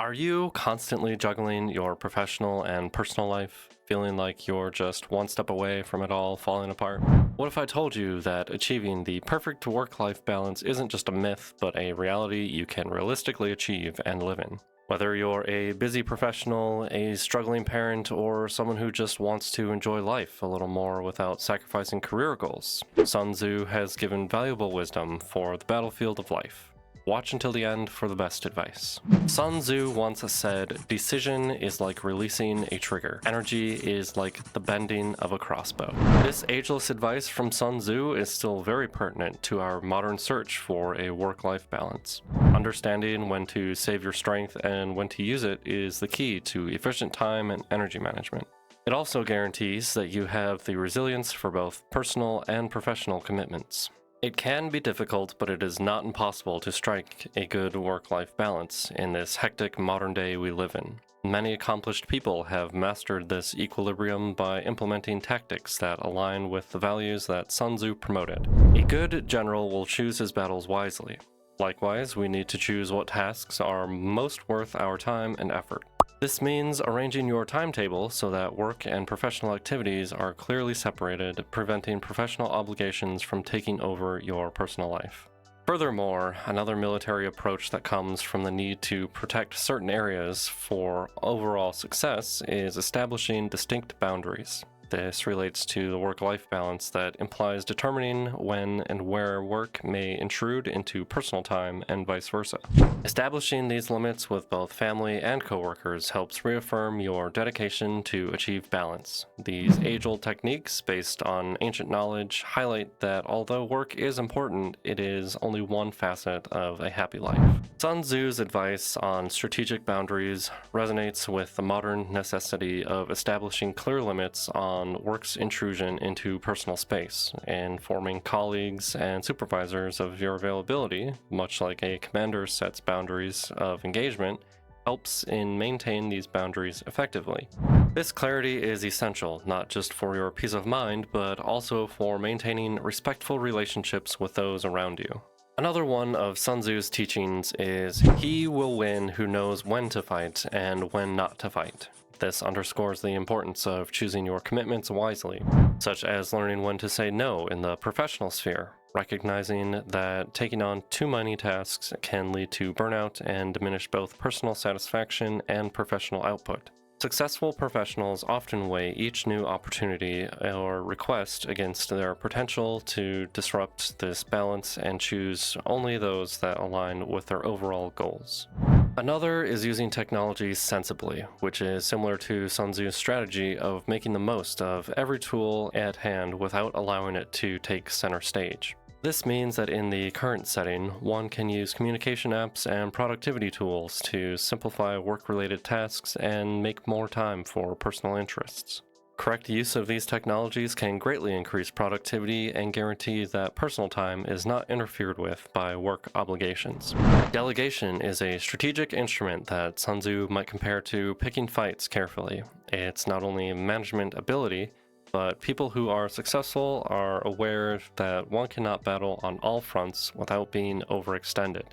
Are you constantly juggling your professional and personal life, feeling like you're just one step away from it all falling apart? What if I told you that achieving the perfect work-life balance isn't just a myth, but a reality you can realistically achieve and live in? Whether you're a busy professional, a struggling parent, or someone who just wants to enjoy life a little more without sacrificing career goals, Sun Tzu has given valuable wisdom for the battlefield of life. Watch until the end for the best advice. Sun Tzu once said, "Decision is like releasing a trigger. Energy is like the bending of a crossbow." This ageless advice from Sun Tzu is still very pertinent to our modern search for a work-life balance. Understanding when to save your strength and when to use it is the key to efficient time and energy management. It also guarantees that you have the resilience for both personal and professional commitments. It can be difficult, but it is not impossible to strike a good work-life balance in this hectic modern day we live in. Many accomplished people have mastered this equilibrium by implementing tactics that align with the values that Sun Tzu promoted. A good general will choose his battles wisely. Likewise, we need to choose what tasks are most worth our time and effort. This means arranging your timetable so that work and professional activities are clearly separated, preventing professional obligations from taking over your personal life. Furthermore, another military approach that comes from the need to protect certain areas for overall success is establishing distinct boundaries. This relates to the work-life balance that implies determining when and where work may intrude into personal time and vice versa. Establishing these limits with both family and coworkers helps reaffirm your dedication to achieve balance. These age-old techniques, based on ancient knowledge, highlight that although work is important, it is only one facet of a happy life. Sun Tzu's advice on strategic boundaries resonates with the modern necessity of establishing clear limits on work's intrusion into personal space, informing colleagues and supervisors of your availability, much like a commander sets boundaries of engagement, helps in maintain these boundaries effectively. This clarity is essential not just for your peace of mind, but also for maintaining respectful relationships with those around you. Another one of Sun Tzu's teachings is, "He will win who knows when to fight and when not to fight." This underscores the importance of choosing your commitments wisely, such as learning when to say no in the professional sphere, recognizing that taking on too many tasks can lead to burnout and diminish both personal satisfaction and professional output. Successful professionals often weigh each new opportunity or request against their potential to disrupt this balance and choose only those that align with their overall goals. Another is using technology sensibly, which is similar to Sun Tzu's strategy of making the most of every tool at hand without allowing it to take center stage. This means that in the current setting, one can use communication apps and productivity tools to simplify work-related tasks and make more time for personal interests. Correct use of these technologies can greatly increase productivity and guarantee that personal time is not interfered with by work obligations. Delegation is a strategic instrument that Sun Tzu might compare to picking fights carefully. It's not only management ability, but people who are successful are aware that one cannot battle on all fronts without being overextended.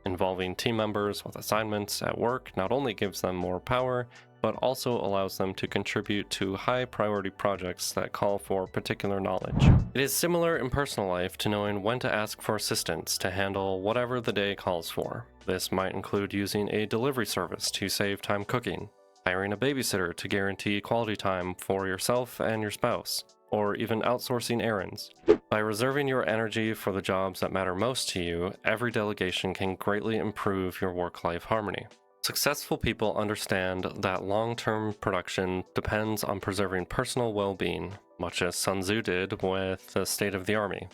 Involving team members with assignments at work not only gives them more power, but also allows them to contribute to high-priority projects that call for particular knowledge. It is similar in personal life to knowing when to ask for assistance to handle whatever the day calls for. This might include using a delivery service to save time cooking, hiring a babysitter to guarantee quality time for yourself and your spouse, or even outsourcing errands. By reserving your energy for the jobs that matter most to you, every delegation can greatly improve your work-life harmony. Successful people understand that long-term production depends on preserving personal well-being, much as Sun Tzu did with the state of the army.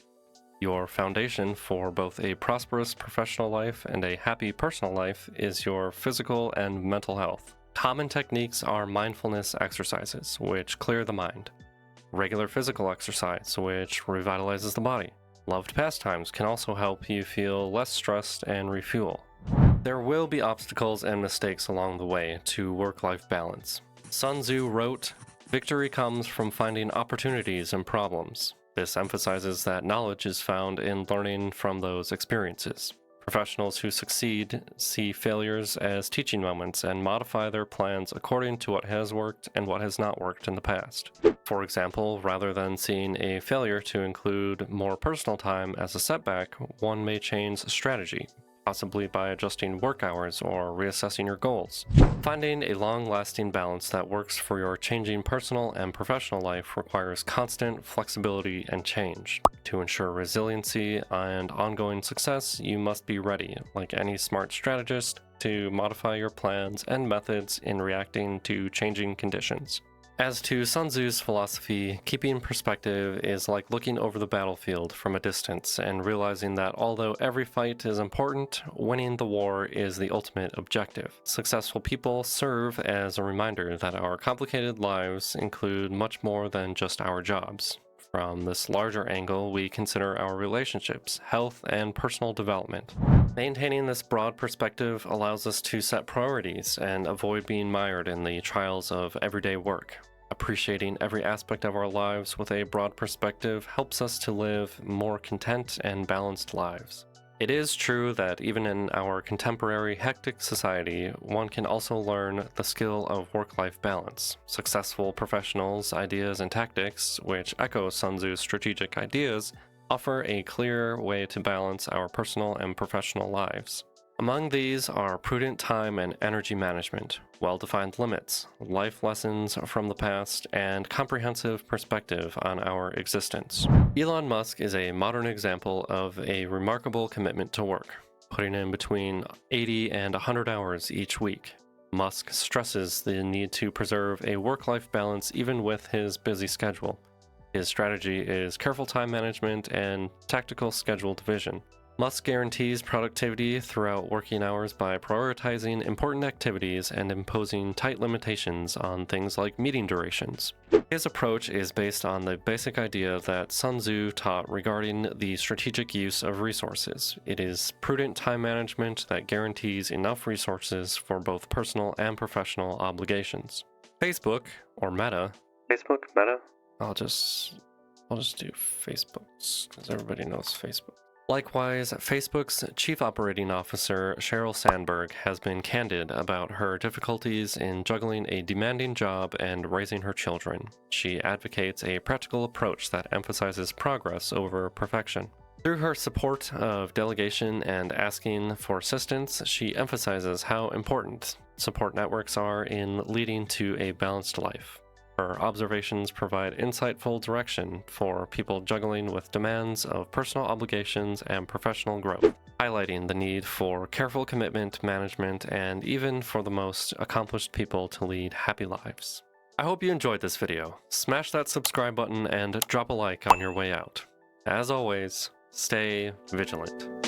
Your foundation for both a prosperous professional life and a happy personal life is your physical and mental health. Common techniques are mindfulness exercises, which clear the mind. Regular physical exercise, which revitalizes the body. Loved pastimes can also help you feel less stressed and refuel. There will be obstacles and mistakes along the way to work-life balance. Sun Tzu wrote, "Victory comes from finding opportunities in problems." This emphasizes that knowledge is found in learning from those experiences. Professionals who succeed see failures as teaching moments and modify their plans according to what has worked and what has not worked in the past. For example, rather than seeing a failure to include more personal time as a setback, one may change strategy, possibly by adjusting work hours or reassessing your goals. Finding a long-lasting balance that works for your changing personal and professional life requires constant flexibility and change. To ensure resiliency and ongoing success, you must be ready, like any smart strategist, to modify your plans and methods in reacting to changing conditions. As to Sun Tzu's philosophy, keeping perspective is like looking over the battlefield from a distance and realizing that although every fight is important, winning the war is the ultimate objective. Successful people serve as a reminder that our complicated lives include much more than just our jobs. From this larger angle, we consider our relationships, health, and personal development. Maintaining this broad perspective allows us to set priorities and avoid being mired in the trials of everyday work. Appreciating every aspect of our lives with a broad perspective helps us to live more content and balanced lives. It is true that even in our contemporary hectic society, one can also learn the skill of work-life balance. Successful professionals' ideas and tactics, which echo Sun Tzu's strategic ideas, offer a clear way to balance our personal and professional lives. Among these are prudent time and energy management, well-defined limits, life lessons from the past, and comprehensive perspective on our existence. Elon Musk is a modern example of a remarkable commitment to work, putting in between 80 and 100 hours each week. Musk stresses the need to preserve a work-life balance even with his busy schedule. His strategy is careful time management and tactical schedule division. Musk guarantees productivity throughout working hours by prioritizing important activities and imposing tight limitations on things like meeting durations. His approach is based on the basic idea that Sun Tzu taught regarding the strategic use of resources. It is prudent time management that guarantees enough resources for both personal and professional obligations. Facebook, or Meta. Facebook? Meta? I'll just do Facebook, because everybody knows Facebook. Likewise, Facebook's Chief Operating Officer, Sheryl Sandberg, has been candid about her difficulties in juggling a demanding job and raising her children. She advocates a practical approach that emphasizes progress over perfection. Through her support of delegation and asking for assistance, she emphasizes how important support networks are in leading to a balanced life. Her observations provide insightful direction for people juggling with demands of personal obligations and professional growth, highlighting the need for careful commitment management and even for the most accomplished people to lead happy lives. I hope you enjoyed this video. Smash that subscribe button and drop a like on your way out. As always, stay vigilant.